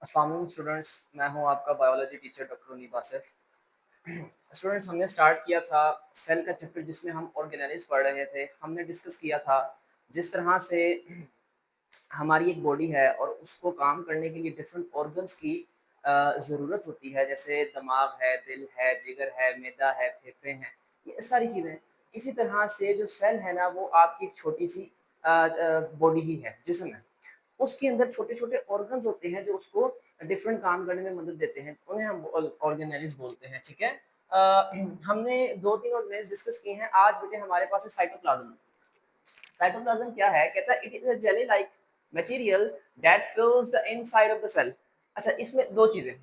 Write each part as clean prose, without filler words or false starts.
अस्सलाम वालेकुम स्टूडेंट्स, मैं हूं आपका biology teacher doctor Munib Asif. Students, हमने स्टार्ट किया था सेल का चैप्टर जिसमें हम ऑर्गेनेलिज पढ़ रहे थे। हमने डिस्कस किया था जिस तरह से हमारी एक बॉडी है और उसको काम करने के लिए डिफरेंट ऑर्गन्स की ज़रूरत होती है, जैसे दिमाग है, दिल है, जिगर है, मैदा है, फेफड़े हैं, ये सारी चीज़ें। इसी तरह से जो सेल है ना, वो आपकी एक छोटी सी बॉडी ही है, जिस्म है। उसके अंदर छोटे-छोटे ऑर्गन्स होते हैं जो उसको डिफरेंट काम करने में मदद देते हैं, उन्हें हम ऑर्गेनेलिज़ बोलते हैं, ठीक है? हमने 2-3 ऑर्गेनेल्स डिस्कस किए हैं। आज बेटे हमारे पास है साइटोप्लाज्म। साइटोप्लाज्म क्या है? कहता है it is a jelly like material that fills the inside of the cell. अच्छा, इसमें 2 चीज़ें,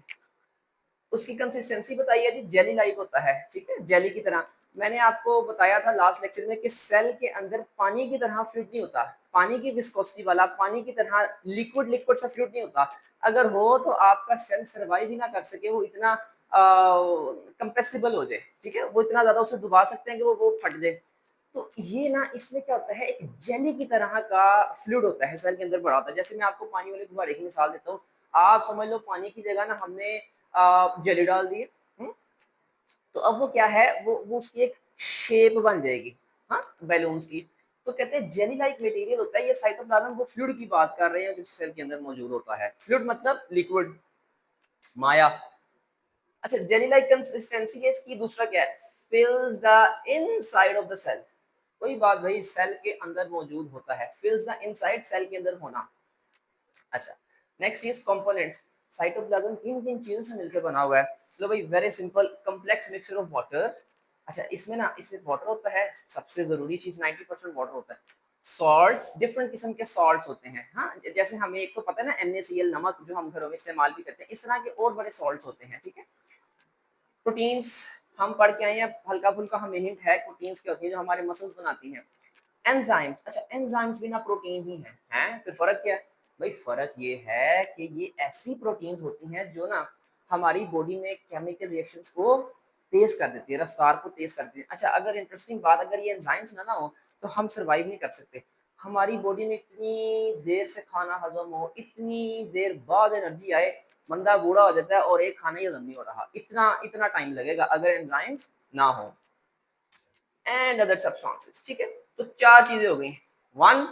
उसकी कंसिस्टेंसी बताइए जी, जेली लाइक होता है, ठीक है, जेली की तरह। मैंने आपको बताया था लास्ट लेक्चर में कि सेल के अंदर पानी की तरह फ्लूइड नहीं होता, पानी की विस्कोसिटी वाला, पानी की तरह लिक्विड लिक्विड सा फ्लूइड नहीं होता। अगर हो तो आपका सेल सर्वाइव ही ना कर सके, वो इतना कंप्रेसिबल हो जाए, ठीक है, वो इतना ज्यादा उसे डुबा सकते हैं कि वो फट जाए। तो ये ना, इसमें क्या होता है, एक जेली की तरह का फ्लूइड होता है सेल के अंदर भरा होता है। जैसे मैं आपको पानी वाले गुब्बारे की मिसाल देता हूँ, आप समझ लो पानी की जगह ना हमने जेली डाल दी है, तो अब वो क्या है, वो उसकी एक शेप बन जाएगी, हाँ, बैलून्स की। तो कहते हैं जेली लाइक मटेरियल होता है ये साइटोप्लाज्म। वो फ्लूइड की बात कर रहे हैं जो सेल के अंदर मौजूद होता है। फ्लूइड मतलब लिक्विड, माया। अच्छा, जेली लाइक कंसिस्टेंसी है इसकी। दूसरा क्या है, fills the inside of the cell. वही बात भाई, सेल के अंदर मौजूद होता है, फिल्स द इनसाइड, सेल के अंदर होना। अच्छा, नेक्स्ट चीज कंपोनेंट्स। साइटोप्लाज्म किन किन चीजों से मिलकर बना हुआ है? लो भाई, very simple, complex mixture of water. अच्छा, इसमें ना, इसमें वाटर होता है, सबसे जरूरी चीज, 90% वाटर होता है। सॉल्ट्स, डिफरेंट किस्म के सॉल्ट्स होते हैं, हाँ, जैसे हमें एक तो पता है ना, NaCl, नमक, जो हम घरों में इस्तेमाल भी करते हैं, इस तरह के और बड़े सॉल्ट्स होते हैं, ठीक है। प्रोटीन्स, हम पढ़ के आए हैं, हल्का फुल्का हमें हिंट है प्रोटीन्स क्या होती है, जो हमारे मसल्स बनाती हैं। एंजाइम्स, अच्छा, एंजाइम्स भी ना प्रोटीन ही हैं? फिर फर्क क्या है? भाई फर्क ये है कि ये ऐसी प्रोटीन्स होती हैं जो ना हमारी बॉडी में केमिकल रिएक्शंस को तेज कर देती है, रफ्तार को तेज कर देती है। अच्छा, अगर इंटरेस्टिंग बात, अगर ये एंजाइम्स ना हो तो हम सरवाइव नहीं कर सकते। हमारी बॉडी में इतनी देर से खाना हजम हो, इतनी देर बाद एनर्जी आए, बंदा बूढ़ा हो जाता है और एक खाना ही हजम नहीं हो रहा, इतना इतना टाइम लगेगा अगर एंजाइम्स ना हो। एंड अदर सब्सटेंसेस, ठीक है। तो 4 चीजें हो गई, 1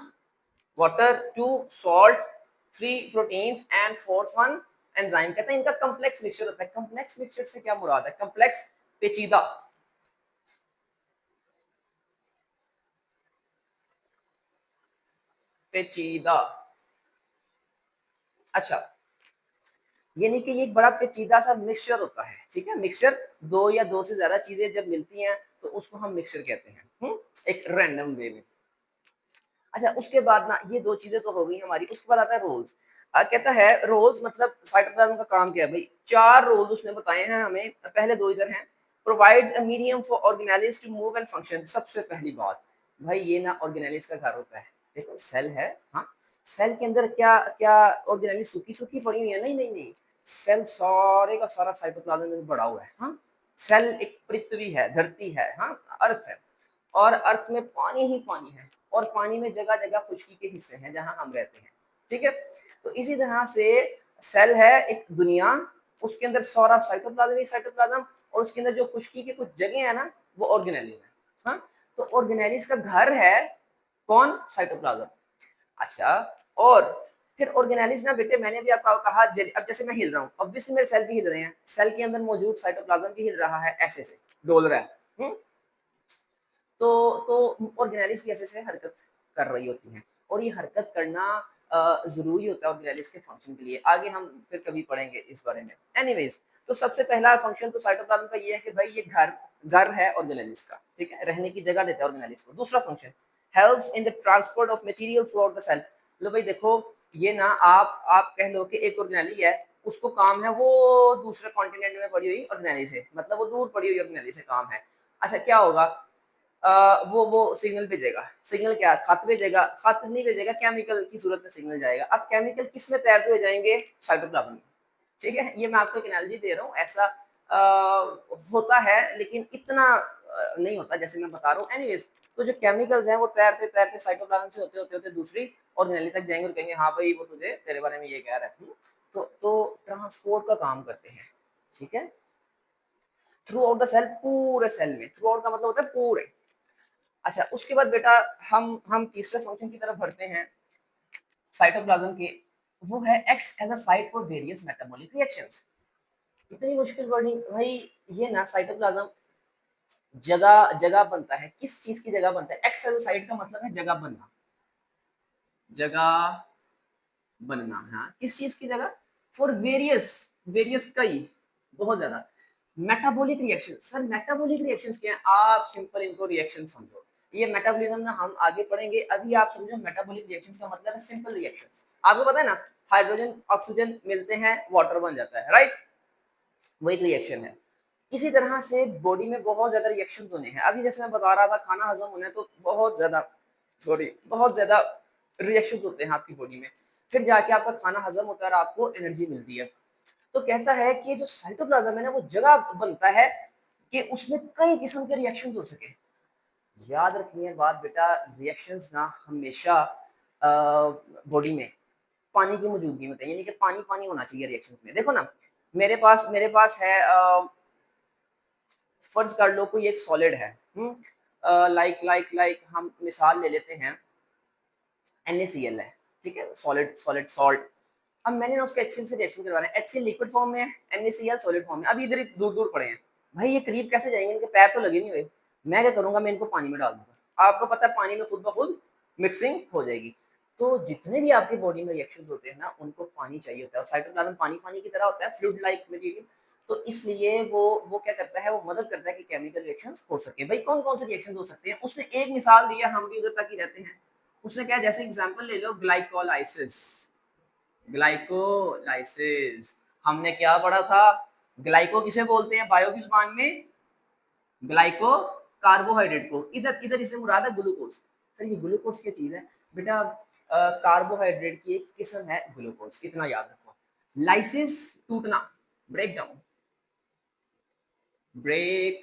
water, 2 salts, 3 proteins and 4th one enzyme. कहते हैं इनका कॉम्प्लेक्स मिक्सचर होता है। कॉम्प्लेक्स मिक्सचर से क्या मुराद है? कॉम्प्लेक्स, पेचीदा, पेचीदा। अच्छा, यानी कि ये एक बड़ा पेचीदा सा मिक्सचर होता है, ठीक है। मिक्सचर, दो या दो से ज्यादा चीजें जब मिलती हैं तो उसको हम मिक्सचर कहते हैं, एक रैंडम वे में। अच्छा, उसके बाद ना, ये 2 चीजें तो हो गई हमारी। उसके बाद आता है रोल्स। कहता है रोल्स मतलब साइटोप्लाज्म का काम क्या है भाई? 4 रोल्स उसने बताए हैं हमें। पहले 2 इधर हैं। Provides a medium for organelles to move and function. सबसे पहली बात भाई, ये ना ऑर्गेनेलिज का घर होता है। देखो सेल है, हाँ, सेल के अंदर क्या क्या ऑर्गेनेलिज सूखी सूखी पड़ी हुई है? नहीं नहीं नहीं, सेल सारे का सारा साइटोप्लाज्म में पड़ा हुआ है, हाँ। सेल एक पृथ्वी है, धरती है, हाँ, अर्थ है, और अर्थ में पानी ही पानी है, और पानी में जगह जगह खुशकी के हिस्से हैं जहां हम रहते हैं, ठीक है। तो इसी तरह से सेल है एक दुनिया, उसके अंदर सारा साइटोप्लाज्म ही साइटोप्लाज्म, और उसके अंदर जो खुशकी के कुछ जगह है ना, वो ऑर्गेनेलिज है, हाँ। तो ऑर्गेनेलिज का घर है कौन? साइटोप्लाज्म। अच्छा, और फिर ऑर्गेनेलिज ना बेटे, मैंने भी आपको कहा, अब जैसे मैं हिल रहा हूँ, ऑब्वियसली मेरे सेल भी हिल रहे हैं, सेल के अंदर मौजूद साइटोप्लाज्म भी हिल रहा है, ऐसे से डोल रहा है, तो ऑर्गेनेलिज भी ऐसे से हरकत कर रही होती हैं, और ये हरकत करना ज़रूरी होता है ऑर्गेनेलिज के फंक्शन के लिए। आगे हम फिर कभी पढ़ेंगे इस बारे में। एनीवेज, तो सबसे पहला फंक्शन तो साइटोप्लाज्म का ये है कि भाई ये घर घर है ऑर्गेनेलिज का, ठीक है, रहने की जगह देता है ऑर्गेनेलिज को। दूसरा function, helps in the transport of material throughout the cell. लो भाई देखो, ये ना आप कह लो कि एक ऑर्गेनेली है, उसको काम है वो दूसरे कॉन्टिनेंट में पड़ी हुई ऑर्गेनेलिज है, मतलब वो दूर पड़ी हुई ऑर्गेनेलिज से काम है। अच्छा, क्या होगा? वो सिग्नल भेजेगा। सिग्नल क्या? खत भेजेगा। खत नहीं भेजेगा, केमिकल की सूरत में सिग्नल जाएगा। अब केमिकल किस में तैरते हुए जाएंगे? साइटोप्लाज्म में, ठीक है। ये मैं आपको एक एनालॉजी दे रहा हूँ, ऐसा होता है लेकिन इतना नहीं होता जैसे मैं बता रहा हूँ। एनीवेज, तो जो केमिकल्स हैं वो तैरते तैरते साइटोप्लाज्म से होते होते दूसरी ऑर्गेनेली तक जाएंगे और कहेंगे हाँ भाई वो तुझे तेरे बारे में ये कह रहा है। तो ट्रांसपोर्ट का काम करते हैं, ठीक है, थ्रू आउट द सेल, पूरे सेल में। थ्रू आउट का मतलब होता है पूरे। अच्छा, उसके बाद बेटा हम तीसरे फंक्शन की तरफ बढ़ते हैं साइटोप्लाज्म के। वो है acts as a site for various metabolic reactions. इतनी मुश्किल वर्डिंग भाई। ये ना साइटोप्लाज्म जगह जगह बनता है। किस चीज की जगह बनता है? एक्ट्स एज अ साइट का मतलब है जगह बनना, जगह बनना। हाँ, किस चीज की जगह? फॉर वेरियस, वेरियस कई, बहुत ज्यादा metabolic reaction. Sir metabolic reactions क्या है? आप सिंपल इनको रिएक्शन समझो। ये मेटाबॉलिज्म ना हम आगे पढ़ेंगे, अभी आप समझो मेटाबॉलिक रिएक्शंस का मतलब है सिंपल रिएक्शंस। आपको पता है ना, हाइड्रोजन ऑक्सीजन मिलते हैं, वाटर बन जाता है, राइट? वो एक रिएक्शन है। इसी तरह से बॉडी में बहुत ज्यादा रिएक्शंस होने हैं। अभी जैसे मैं बता रहा था खाना हजम होना है, तो बहुत ज्यादा, सॉरी, बहुत ज्यादा रिएक्शंस होते हैं आपकी बॉडी में। फिर जाके आपका खाना हजम होता है और आपको एनर्जी मिलती है। तो कहता है कि जो साइटोप्लाज्म है ना, वो जगह बनता है कि उसमें कई किस्म के रिएक्शंस हो सके। याद रखिए बात बेटा, रिएक्शंस ना हमेशा बॉडी में पानी की मौजूदगी में होते हैं, यानी कि पानी पानी होना चाहिए रिएक्शंस में। देखो ना, मेरे पास है फर्ज कर लो कोई एक सॉलिड है, लाइक लाइक लाइक हम मिसाल ले लेते हैं, NaCl है, ठीक है, सॉलिड सॉलिड सॉल्ट। अब मैंने ना उसको HCl से रिएक्शन करवाना है। HCl लिक्विड फॉर्म में है, NaCl सॉलिड फॉर्म में। अभी इधर दूर दूर पड़े हैं भाई, ये करीब कैसे जाएंगे? इनके पैर तो लगे नहीं हुए। मैं क्या करूंगा, मैं इनको पानी में डाल दूंगा। आपको पता है पानी में खुद ब खुद मिक्सिंग हो जाएगी। तो जितने भी आपकी बॉडी में रिएक्शन होते हैं ना, उनको पानी चाहिए होता है, और साइटोप्लाज्म पानी पानी की तरह होता है, फ्लूइड लाइक मटेरियल। तो इसलिए वो क्या करता है, वो मदद करता है कि केमिकल रिएक्शंस हो सके। भाई कौन कौन से रिएक्शंस हो सकते हैं? उसने एक मिसाल दिया, हम भी उधर तक ही रहते हैं। उसने क्या, जैसे एग्जांपल ले लो, ग्लाइकोलाइसिस। ग्लाइकोलाइसिस हमने क्या पढ़ा था? ग्लाइको किसे बोलते हैं बायो की जुबान में? ग्लाइको कार्बोहाइड्रेट को। इधर इधर इसे मुराद है ग्लूकोज। सर ये ग्लूकोज क्या चीज है बेटा? कार्बोहाइड्रेट की एक किस्म है ग्लूकोज, इतना याद रखो। लाइसिस टूटना, ब्रेक डाउन, ब्रेक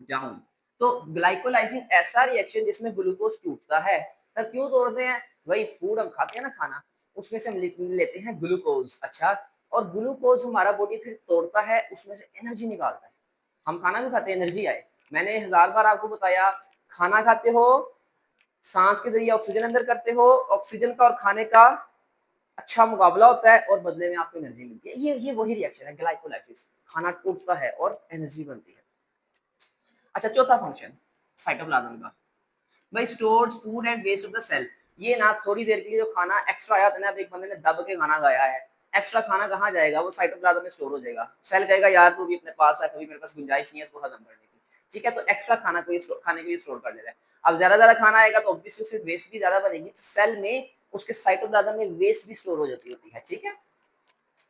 डाउन। तो ग्लाइकोलाइसिस ऐसा रिएक्शन जिसमें ग्लूकोज टूटता है। सर क्यों तोड़ते हैं? वही फूड हम खाते हैं ना, खाना, उसमें से हम लेते हैं ग्लूकोज। अच्छा, और ग्लूकोज हमारा बॉडी फिर तोड़ता है, उसमें से एनर्जी निकालता है। हम खाना भी खाते हैं, एनर्जी आए। मैंने 1000 बार आपको बताया, खाना खाते हो, सांस के जरिए ऑक्सीजन अंदर करते हो, ऑक्सीजन का और खाने का अच्छा मुकाबला होता है और बदले में आपको एनर्जी मिलती है। ये वही रिएक्शन है ग्लाइकोलाइसिस। खाना टूटता है और एनर्जी बनती है। अच्छा, चौथा फंक्शन साइटोप्लाज्म का, भाई stores food and waste of the cell. ये ना थोड़ी देर के लिए जो खाना एक्स्ट्रा आया था ना, अब एक बंदे ने दब के खाना खाया है, एक्स्ट्रा खाना कहाँ जाएगा? वो साइटोप्लाज्म में स्टोर हो जाएगा। सेल कहेगा यार तू भी अपने पास है, कभी मेरे पास गुंजाइश नहीं है इसको हजम करने की, ठीक है, तो एक्स्ट्रा खाना को खाने को स्टोर कर लेता है। अब ज्यादा खाना आएगा तो ऑब्वियसली उससे वेस्ट भी ज्यादा बनेगी, तो सेल में उसके साइटोप्लाज्म में वेस्ट भी स्टोर हो जाती होती है, ठीक है।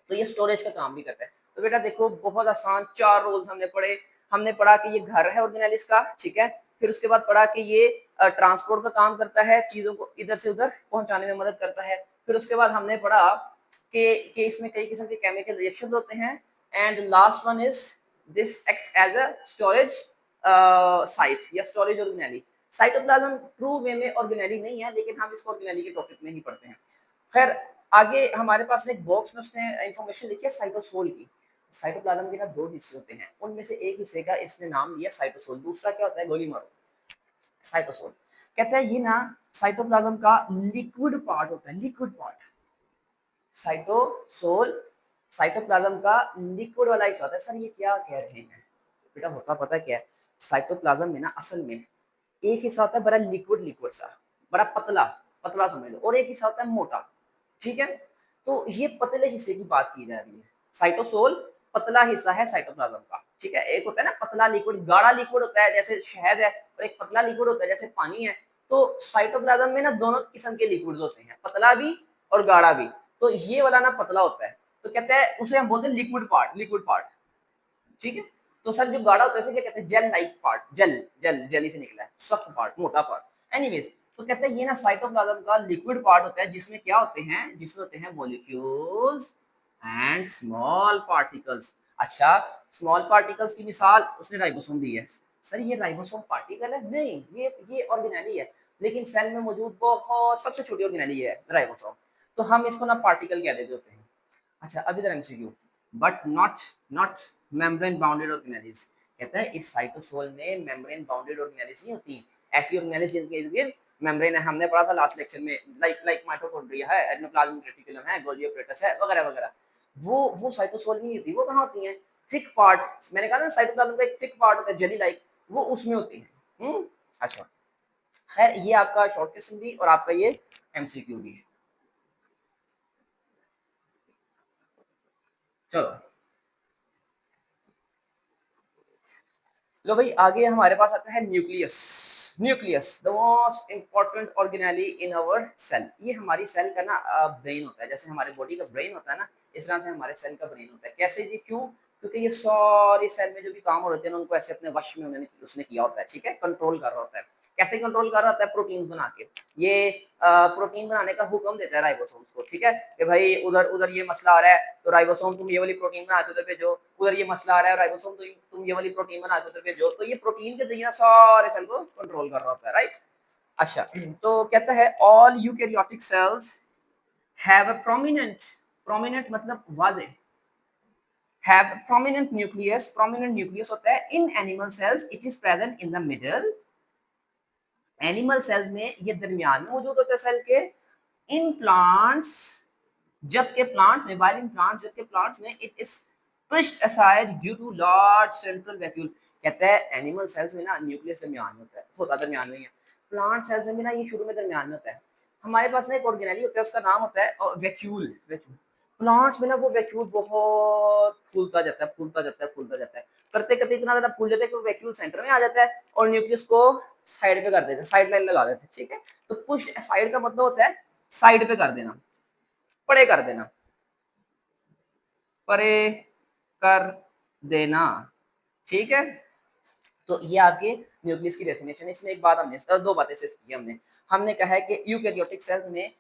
तो ये स्टोरेज का काम भी करता है। तो बेटा देखो, बहुत आसान 4 रोल्स हमने पढ़े। हमने पढ़ा कि ये घर है ऑर्गेनेलिस का, ठीक है। फिर उसके बाद पढ़ा कि ये ट्रांसपोर्ट का काम करता है, चीजों को इधर से उधर पहुंचाने में मदद करता है। फिर उसके बाद हमने पढ़ा कि इसमें कई किस्म के केमिकल रिएक्शंस होते हैं। And last one is this acts as a storage site या स्टोरेज ऑर्गेनेली। साइटोप्लाज्म ट्रू वे में ऑर्गेनेली नहीं है, लेकिन हम इसको ऑर्गेनेली के टॉपिक में ही पढ़ते हैं। खैर, आगे हमारे पास एक बॉक्स में उसने इंफॉर्मेशन लिखी है साइटोसोल की। साइटोप्लाज्म के ना 2 हिस्से होते हैं, उनमें से एक हिस्से का इसने नाम लिया साइटोसोल, दूसरा क्या होता है? गोली मारो। साइटोसोल कहता है ये ना साइटोप्लाज्म का लिक्विड पार्ट होता है, लिक्विड पार्ट। साइटोसोल साइटोप्लाज्म का लिक्विड वाला हिस्सा होता है। सर ये क्या कह रहे हैं बेटा? होता पता क्या है, साइटोप्लाज्म में ना असल में एक हिस्सा होता है बड़ा लिक्विड लिक्विड सा, बड़ा पतला पतला समझ लो, और एक हिस्सा होता है मोटा, ठीक है। तो ये पतले हिस्से की बात की जा रही है। साइटोसोल पतला हिस्सा है साइटोप्लाज्म का, ठीक है। एक होता है ना पतला लिक्विड, गाढ़ा लिक्विड होता है जैसे शहद है, और एक पतला लिक्विड होता है जैसे पानी है। तो साइटोप्लाज्म में ना दोनों किस्म के लिक्विड्स होते हैं, पतला भी और गाढ़ा भी। तो ये वाला ना पतला होता है, तो कहते हैं उसे हम बोलते हैं लिक्विड पार्ट, लिक्विड पार्ट, ठीक है। तो सर जो गाढ़ा होता है क्या कहते हैं? Gel like part, gel gel jelly से निकला है, सख्त पार्ट, मोटा पार्ट। एनीवेज, तो कहते हैं ये ना साइटोप्लाज्म का लिक्विड पार्ट होता है, जिसमें क्या होते हैं? जिसमें होते हैं मॉलिक्यूल्स एंड स्मॉल पार्टिकल्स। अच्छा, स्मॉल पार्टिकल्स की मिसाल उसने राइबोसोम दी है। सर ये राइबोसोम पार्टिकल है? नहीं, ये ऑर्गेनेली है, लेकिन सेल में मौजूद बहुत सबसे छोटी ऑर्गेनेली है राइबोसोम, तो हम इसको ना पार्टिकल कह देते होते हैं। अच्छा, अब इधर MCQ, but not not membrane bounded organelles. कहता है इस साइटोसोल में मेम्ब्रेन बाउंडेड ऑर्गेनेलिज नहीं होती, ऐसी ऑर्गेनेलिज जिनके इर्द गिर्द मेम्ब्रेन है। हमने पढ़ा था लास्ट लेक्चर में, लाइक माइटोकॉन्ड्रिया है, एंडोप्लाज्मिक रेटिकुलम है, गोल्गी ऑपरेटस है, वगैरह वगैरह। वो साइटोसोल नहीं होती। वो कहाँ होती है? Thick part. मैंने कहा ना साइटोप्लाज्म का एक थिक पार्ट होता है जेली लाइक, वो उसमें होती है। अच्छा, खैर ये आपका शॉर्ट क्वेश्चन भी और आपका ये एमसीक्यू भी है। चलो लो भाई, आगे हमारे पास आता है nucleus. Nucleus the most important organelle in our cell. ये हमारी सेल का ना ब्रेन होता है। जैसे हमारे बॉडी का ब्रेन होता है ना, इस तरह से हमारे सेल का ब्रेन होता है। कैसे जी? क्यों? क्योंकि ये सारी सेल में जो भी काम हो रहे थे ना, उनको ऐसे अपने वश में उन्होंने उसने किया होता है। ठीक है, कंट्रोल कर रहा होता है। कैसे कंट्रोल कर रहा होता है? प्रोटीन बना के। ये प्रोटीन बनाने का हुक्म देता है राइबोसोम्स को। ठीक है, कि भाई उधर उधर ये मसला आ रहा है तो राइबोसोम तुम ये वाली प्रोटीन बना के उधर भेजो, उधर ये मसला आ रहा है राइबोसोम तुम ये वाली प्रोटीन बना के उधर भेजो। तो ये प्रोटीन के जरिए सारे सेल को कंट्रोल कर रहा होता है, राइट। अच्छा, तो कहता है all eukaryotic cells have a prominent, prominent मतलब वाजे, have prominent nucleus. Prominent nucleus होता है in animal cells, it is present in the middle. Animal cells में ये दरमियान में मौजूद होता है सेल के। इन प्लांट्स, जबकि प्लांट्स में, वाइल इन प्लांट्स, जबकि प्लांट्स में it is pushed aside due to large central vacuole. कहता है एनिमल सेल्स में ना न्यूक्लियस दरमियान में होता है, होता दरमियान में ही है। प्लांट सेल्स में ना ये शुरू में दरमियान में होता है। हमारे पास ना एक ऑर्गेनेली होता है, उसका नाम होता है वैक्यूल। वैक्यूल प्लांट्स में ना वो वैक्यूल बहुत फूलता जाता है, फूलता जाता है, फूलता जाता है। करते करते इतना ज्यादा फूल जाता है कि वैक्यूल सेंटर में आ जाता है और न्यूक्लियस को साइड पे कर देते हैं, साइड लाइन लगा देते हैं। ठीक है, तो पुश साइड का मतलब होता है साइड पे कर देना, परे कर देना, परे कर देना। ठीक है, तो ये आपके न्यूक्लियस की डेफिनेशन है। इसमें एक बात हमने, दो बातें सिर्फ की हमने। हमने कहा है कि यूकैरियोटिक सेल्स में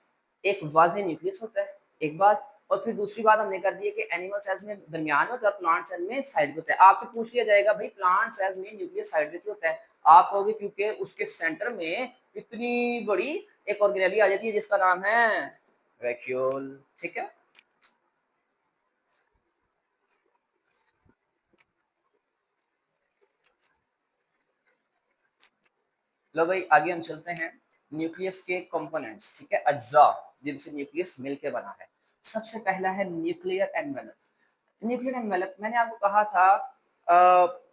एक वाज़ेह न्यूक्लियस होता है, एक बात। और फिर दूसरी बात हमने कर दी है कि एनिमल सेल्स में दरमियान होता है, प्लांट सेल में साइड पे होता है। आपसे पूछ लिया जाएगा भाई प्लांट सेल्स में न्यूक्लियस साइड पे क्यों होता है? आप कहोगे क्योंकि उसके सेंटर में इतनी बड़ी एक ऑर्गेनेली आ जाती है जिसका नाम है वैक्यूल। ठीक है, लो भाई आगे हम चलते हैं। न्यूक्लियस के कंपोनेंट्स, ठीक है, अज्जा जिनसे न्यूक्लियस मिलके बना है। सबसे पहला है न्यूक्लियर एनवेलप। न्यूक्लियर एनवेलप मैंने आपको कहा था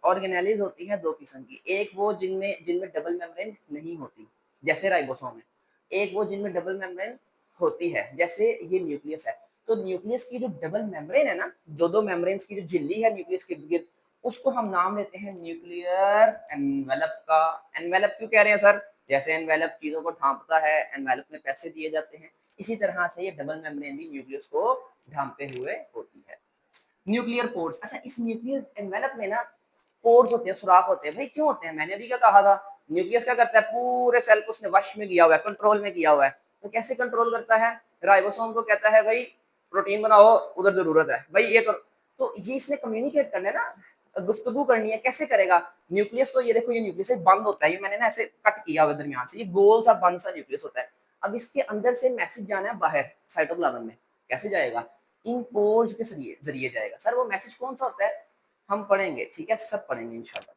ऑर्गेनेलीज होती हैं दो किस्म की। एक वो जिनमें जिनमें डबल मेम्ब्रेन नहीं होती, जैसे राइबोसोम है। एक वो जिनमें डबल मेम्ब्रेन होती है, जैसे ये न्यूक्लियस है। तो न्यूक्लियस की जो डबल मेम्ब्रेन है ना, दो दो मेम्ब्रेन्स की जो झिल्ली है न्यूक्लियस के गिर्द, उसको हम नाम देते हैं न्यूक्लियर एनवेलप का। एनवेलप क्यों कह रहे हैं सर? जैसे एनवेलप चीजों को ढांपता है, एनवेलप में पैसे दिए जाते हैं, इसी तरह से ये डबल मेम्ब्रेन भी न्यूक्लियस को ढांपते हुए होती है। न्यूक्लियर पोर्स, अच्छा इस न्यूक्लियर एनवेलप में ना पोर्स होते हैं, सुराख होते हैं। भाई क्यों होते हैं? मैंने अभी क्या कहा था, न्यूक्लियस क्या करता है? पूरे सेल को उसने वश में किया हुआ है, कंट्रोल में किया हुआ है। तो कैसे कंट्रोल करता है? राइबोसोम को कहता है भाई प्रोटीन बनाओ, उधर जरूरत है भाई ये करो। तो ये इसने कम्युनिकेट करना है ना, गुफ्तगू करनी है। कैसे करेगा? न्यूक्लियस तो ये देखो, ये न्यूक्लियस बंद होता है, ये मैंने ना ऐसे कट किया हुआ दरमियान से, ये गोल सा बंद सा न्यूक्लियस होता है। अब इसके अंदर से मैसेज जाना है बाहर साइटोप्लाज्म में। कैसे जाएगा? इन पोर्स के जरिए जरिए जाएगा। सर वो मैसेज कौन सा होता है? हम पढ़ेंगे, ठीक है, सब पढ़ेंगे इंशाल्लाह।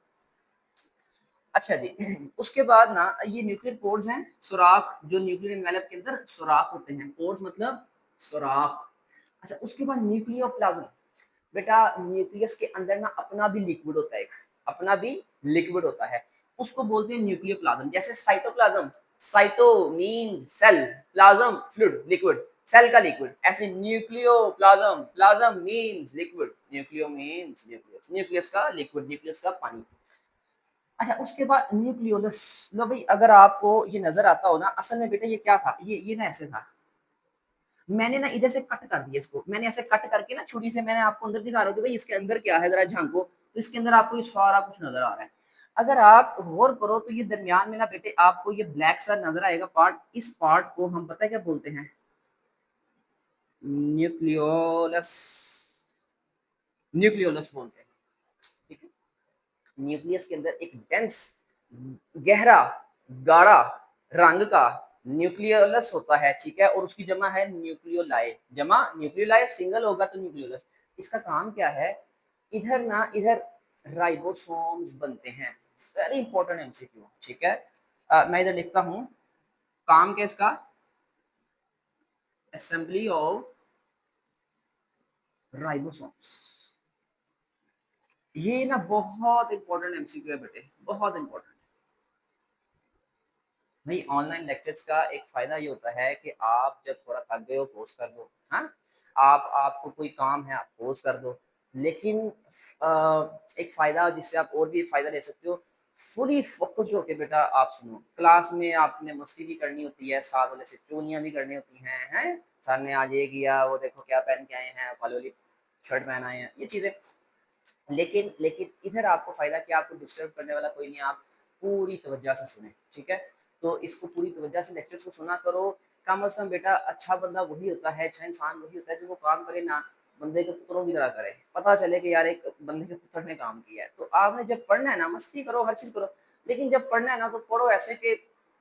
अच्छा जी, उसके बाद ना ये न्यूक्लियर पोर्स हैं, सुराख, जो न्यूक्लियर एनवेलप के अंदर सुराख होते हैं। पोर्स मतलब सुराख। अच्छा, उसके बाद न्यूक्लियोप्लाज्म। बेटा न्यूक्लियस के अंदर ना अपना भी लिक्विड होता है, एक अपना भी लिक्विड होता है, उसको बोलते हैं न्यूक्लियोप्लाज्म। जैसे cytoplasm, cyto means cell, plasm fluid liquid, cell का लिक्विड। ऐसे nucleoplasm, plasm means liquid, nucleo means nucleus, nucleus का लिक्विड, न्यूक्लियस का पानी। अच्छा, उसके बाद न्यूक्लियोलस। लो भाई अगर आपको ये नजर आता हो ना, असल में बेटा ये क्या था, ये ना ऐसे था। मैंने ना इधर से कट कर दिया इसको, मैंने ऐसे कट करके ना छुरी से मैंने आपको अंदर दिखा रहा हूँ कि भाई इसके अंदर क्या है, जरा झांको। तो इसके अंदर आपको ये सारा कुछ नजर आ रहा है। अगर आप गौर करो तो ये दरमियान में ना बेटे आपको ये ब्लैक सा नजर आएगा पार्ट, इस पार्ट को हम पता है क्या बोलते हैं? न्यूक्लियोलस, न्यूक्लियोलस बोलते हैं। ठीक है, न्यूक्लियस के अंदर एक डेंस, गहरा, गाढ़ा रंग का न्यूक्लियोलस होता है। ठीक है, और उसकी जमा है न्यूक्लियोलाई। जमा न्यूक्लियोलाई, सिंगल होगा तो न्यूक्लियोलस। इसका काम क्या है, इधर राइबोसोम्स बनते हैं। वेरी इंपॉर्टेंट एमसीक्यू, ठीक है। मैं इधर लिखता हूं, काम क्या इसका, असेंबली ऑफ राइबोसोम्स। ये ना बहुत इंपॉर्टेंट एमसीक्यू है बेटे, बहुत इंपॉर्टेंट। भाई ऑनलाइन लेक्चर्स का एक फायदा ये होता है कि आप जब थोड़ा थक गए हो पॉज कर दो, हाँ, आप आपको कोई काम है आप पॉज कर दो। लेकिन एक फायदा जिससे आप और भी फायदा ले सकते हो, फुली फोकस होके बेटा आप सुनो। क्लास में आपने मस्ती भी करनी होती है, साथ वाले से चोनियां भी करनी होती हैं। सर ने आज ये किया, वो देखो क्या पहन के आए हैं, काली वाली शर्ट पहन आए हैं, ये चीजें। लेकिन लेकिन इधर आपको फायदा कि आपको डिस्टर्ब करने वाला कोई नहीं, आप पूरी तवज्जो से सुने, ठीक है। तो इसको पूरी तवज्जो से लेक्चर्स को सुना करो। कम से कम बेटा अच्छा बंदा वही होता है, अच्छा इंसान वही होता है जो वो काम करे ना बंदे के पुत्रों की तरह करे, पता चले कि यार एक बंदे के पुत्र ने काम किया है। तो आपने जब पढ़ना है ना, मस्ती करो, हर चीज करो, लेकिन जब पढ़ना है ना तो पढ़ो ऐसे कि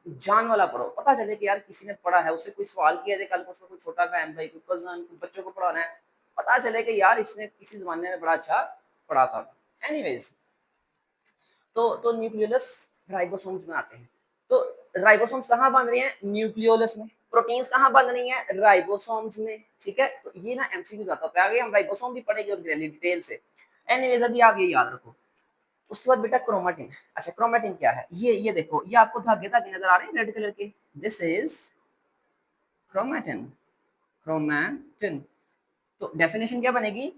जान वाला पढ़ो, पता चले कि यार किसी ने पढ़ा है, उससे कोई सवाल किया है, कल को उसको कोई छोटा बहन भाई, कोई कजन, कोई बच्चों को पढ़ाना है, पता चले कि यार इसने किसी जमाने में बड़ा अच्छा पढ़ा था। एनीवेज, तो न्यूक्लियोलस राइबोसोम्स बनाते हैं। तो राइबोसोम्स कहाँ बन रही हैं, न्यूक्लियोलस में। प्रोटीन्स कहाँ बन रही हैं, राइबोसोम्स में, ठीक है। तो ये ना एमसीक्यू जाता है, आगे हम राइबोसोम भी पढ़ेंगे और डिटेल से। एनीवेज अभी आप ये याद रखो। उसके बाद बेटा क्रोमेटिन। अच्छा क्रोमेटिन क्या है, ये देखो, ये आपको धागे धागे नजर आ रहे हैं रेड कलर के, दिस इज क्रोमेटिन। क्रोमेटिन, तो डेफिनेशन क्या बनेगी,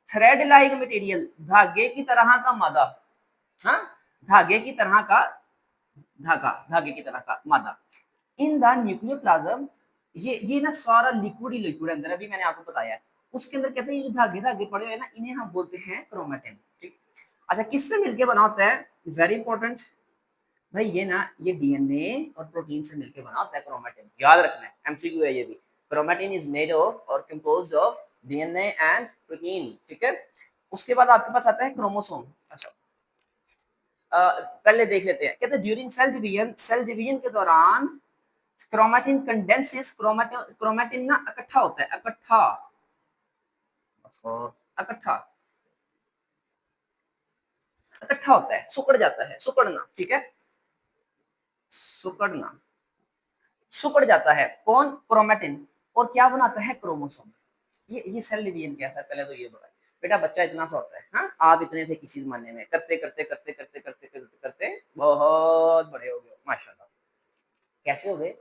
थ्रेड लाइक मटेरियल, धागे की तरह का मादा, हाँ, धागे की तरह का धागा, धागे की तरह का मादा इन द न्यूक्लियोप्लाज्म। ये ना सारा लिक्विड ही लिक्विड अंदर, अभी मैंने आपको बताया है। उसके अंदर कहते हैं ये धागे धागे पड़े हुए ना, इन्हें हम बोलते हैं क्रोमेटिन, ठीक। अच्छा किससे मिलके बना होता है, वेरी इंपॉर्टेंट भाई, ये ना ये डीएनए और प्रोटीन से मिलके बना होता है क्रोमेटिन, याद रखना है, एमसीक्यू है ये भी। क्रोमेटिन इज मेड ऑफ और composed of DNA and protein, ठीक है। उसके बाद आपके पास आता है क्रोमोसोम। अच्छा पहले देख लेते हैं, कहते हैं ड्यूरिंग सेल डिवीजन के दौरान क्रोमेटिन कंडेंसेस, क्रोमेटिन ना इकट्ठा होता है, इकट्ठा इकट्ठा होता है, सुकड़ जाता है, सुकड़ना, ठीक है, सुकड़ना, सुकड़ जाता है कौन, क्रोमेटिन, और क्या बनाता है, क्रोमोसोम। ये सेल डिवीजन क्या है, पहले तो ये बताए बेटा, बच्चा इतना सा होता है, हाँ, आप इतने थे किसी जमाने में, करते करते करते करते करते करते करते बहुत बड़े हो गए माशाल्लाह। कैसे हो गए,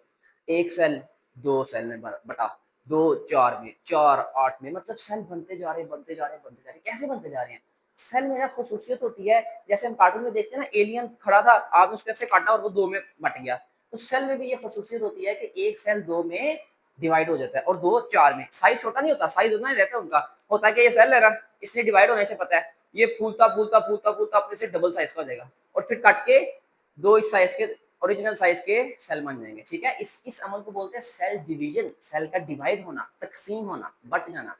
एक सेल दो सेल में बटा, दो चार में, चार आठ में, मतलब सेल बनते जा रहे बनते जा रहे बनते जा रहे, कैसे बनते जा रहे हैं। सेल में ना खसूसियत होती है, जैसे हम कार्टून में देखते हैं ना, एलियन खड़ा था, आपने उसको ऐसे काटा और वो दो में बट गया। तो सेल में भी ये खसूसियत होती है कि एक सेल दो में डिवाइड हो जाता है और दो चार में। साइज छोटा नहीं होता, साइज उतना ही रहता है उनका, होता है कि ये सेल है ना, इसलिए डिवाइड होने से पता है ये फूलता फूलता फूलता फूलता अपने से डबल साइज का हो जाएगा, और फिर कट के दो इस साइज के ओरिजिनल साइज के सेल बन जाएंगे, ठीक है। इस अमल को बोलते हैं सेल डिवीजन, सेल का डिवाइड होना, तकसीम होना, बट जाना।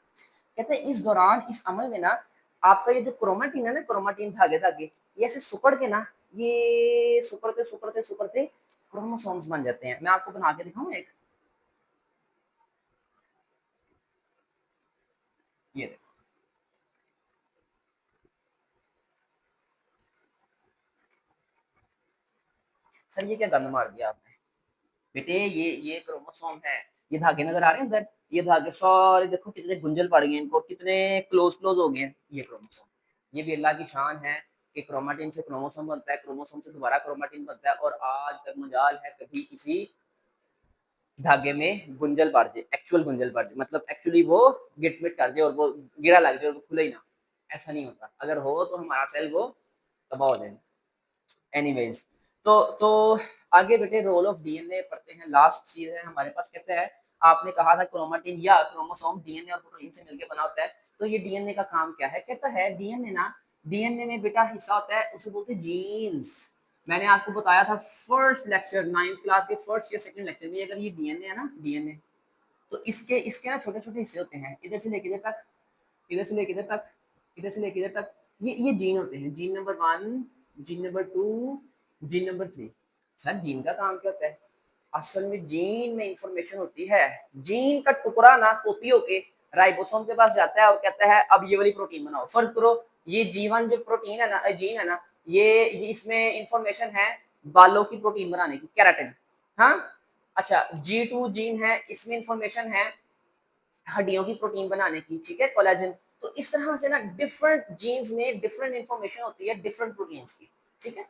कहते हैं इस दौरान, इस अमल में ना, आपका ये जो क्रोमेटिन है ना, क्रोमेटिन धागे धागे, ये ऐसे सुकड़ के ना, ये सुकड़ते सुकड़ते सुकड़ते क्रोमोसोम्स बन जाते हैं। मैं आपको बना के दिखाऊं एक, ये देखो सर, ये क्या गंद मार दिया आपने बेटे, ये क्रोमोसोम है, ये धागे नजर आ रहे हैं अंदर, ये धागे सारे देखो कितने गुंजल पड़ गए इनको, कितने क्लोज क्लोज हो गए हैं, ये क्रोमोसोम। ये भी अल्लाह की शान है कि क्रोमेटिन से क्रोमोसोम बनता है, क्रोमोसोम से दोबारा क्रोमेटिन बनता है, और आज तक मजाल है कभी किसी धागे में गुंजल पड़ जाए, एक्चुअल गुंजल पड़ जाए, मतलब एक्चुअली वो गिट मिट कर जाए और वो गिरा लग जाए और वो खुले ही ना, ऐसा नहीं होता। अगर हो तो हमारा सेल वो तबाह हो जाए। एनीवेज, तो आगे बेटे रोल ऑफ डीएनए पढ़ते हैं, लास्ट चीज है हमारे पास। कहते हैं आपने कहा था क्रोमेटिन या क्रोमोसोम डीएनए और प्रोटीन से मिलकर बना होता है, तो ये डीएनए का काम क्या है, कहता है डीएनए ना, डीएनए में बेटा हिस्सा होता है, उसे बोलते हैं जीन्स। मैंने आपको बताया था फर्स्ट लेक्चर, 9th क्लास के फर्स्ट या सेकंड लेक्चर में, अगर ये डीएनए है ना, डीएनए, तो इसके इसके ना छोटे छोटे हिस्से होते हैं, इधर से लेकर इधर तक, इधर से लेकर इधर तक, इधर से लेकर इधर तक, ये जीन होते हैं, gene number 1, gene number 2, gene number 3। Sir gene का काम क्या होता है, असल में जीन में इंफॉर्मेशन होती है, जीन का टुकड़ा ना कॉपी होके राइबोसोम के पास जाता है और कहता है अब ये वाली प्रोटीन बनाओ। फर्ज करो ये जीवन जो प्रोटीन है ना, जीन है ना, ये इसमें इंफॉर्मेशन है बालों की प्रोटीन बनाने की, केराटिन। हाँ, अच्छा G2 जीन है, इसमें इंफॉर्मेशन है हड्डियों की प्रोटीन बनाने की, ठीक है, कोलेजन। तो इस तरह से ना डिफरेंट जीन्स में डिफरेंट इंफॉर्मेशन होती है डिफरेंट प्रोटीन्स की, ठीक है।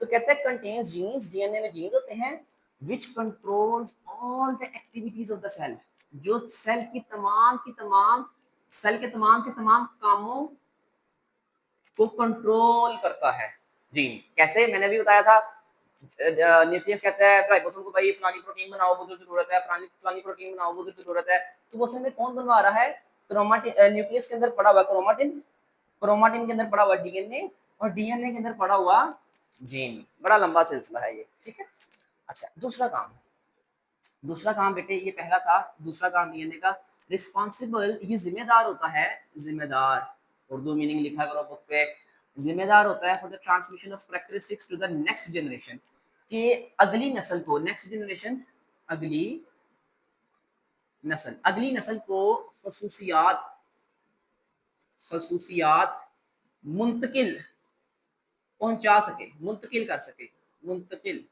तो कहते हैं कंटेन्स जीन्स, डीएनए में जीन्स होते हैं which controls all the activities of the cell, जो सेल की तमाम सेल के तमाम कामों को कंट्रोल करता है। जीन कैसे, मैंने भी बताया था। न्यूक्लियस कहता है राइबोसोम को भाई फलानी प्रोटीन बनाओ, वो जरूरत है, फलानी फलानी प्रोटीन बनाओ, वो जरूरत है। तो वो असल में कौन बनवा रहा है? क्रोमाटिन, न्यूक्लियस के अंदर पड़ा हुआ क्रोमाटिन, क्रोमाटिन के अंदर पड़ा हुआ डीएनए, और डीएनए के अंदर पड़ा हुआ जीन। बड़ा लंबा सिलसिला है ये, ठीक है। अच्छा दूसरा काम बेटे, ये पहला था, दूसरा काम डीएनए का रिस्पॉन्सिबल, ये जिम्मेदार होता है, जिम्मेदार, उर्दू मीनिंग लिखा करो बुक पे, जिम्मेदार होता है for the transmission of characteristics to the next generation, कि अगली नस्ल को, नेक्स्ट जनरेशन, अगली अगली नस्ल को खसूसियात खसूसियात मुंतकिल पहुंचा सके, मुंतकिल कर सके, मुंतकिल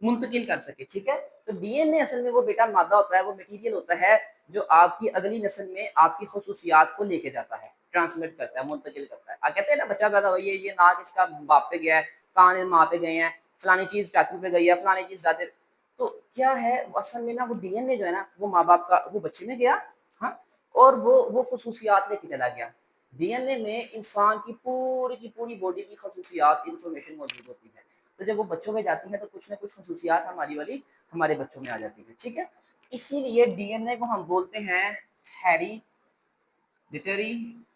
मुंतकिल कर सके, ठीक है। तो डीएनए असल में वो बेटा मादा होता है, वो मटेरियल होता है जो आपकी अगली नस्ल में आपकी खसूसियात को लेके जाता है, ट्रांसमिट करता है, मुंतकिल करता है। कहते हैं ना बच्चा पैदा हुआ, ये नाक इसका बाप पे गया है, कान माँ पे गए हैं, फलानी चीज चाचू पे गई है, फलानी चीज दादे। तो क्या है असल में ना, वो डीएनए जो है ना, वो माँ बाप का वो बच्चे में गया, हाँ, और वो खसूसियात लेके चला गया। डीएनए में इंसान की पूरी बॉडी की खसूसियात इंफॉर्मेशन मौजूद होती है। तो जब वो बच्चों में जाती है तो कुछ ना कुछ खसूसियात हमारी वाली हमारे बच्चों में आ जाती है, ठीक है। इसीलिए डीएनए को हम बोलते हैं hereditary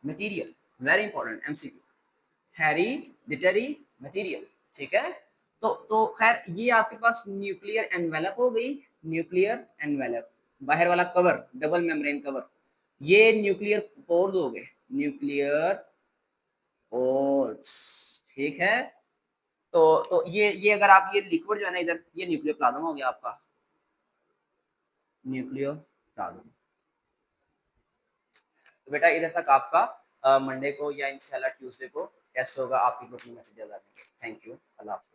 material. Very important MCQ, hereditary material, ठीक है। तो खैर ये आपके पास न्यूक्लियर एनवेलप हो गई, न्यूक्लियर एनवेलप, बाहर वाला कवर, डबल मेम्ब्रेन कवर। ये न्यूक्लियर पोर्स हो गए, न्यूक्लियर पोर्स, ठीक है। तो ये अगर आप ये लिक्विड जो है ना इधर, ये न्यूक्लियर प्लाज्मा हो गया आपका, न्यूक्लियर प्लाज्मा। तो बेटा इधर तक आपका मंडे को या इंशाल्लाह ट्यूसडे को टेस्ट होगा, आपकी प्रोटीन मैसेज आ जाएंगे। Thank you, Allah Hafiz.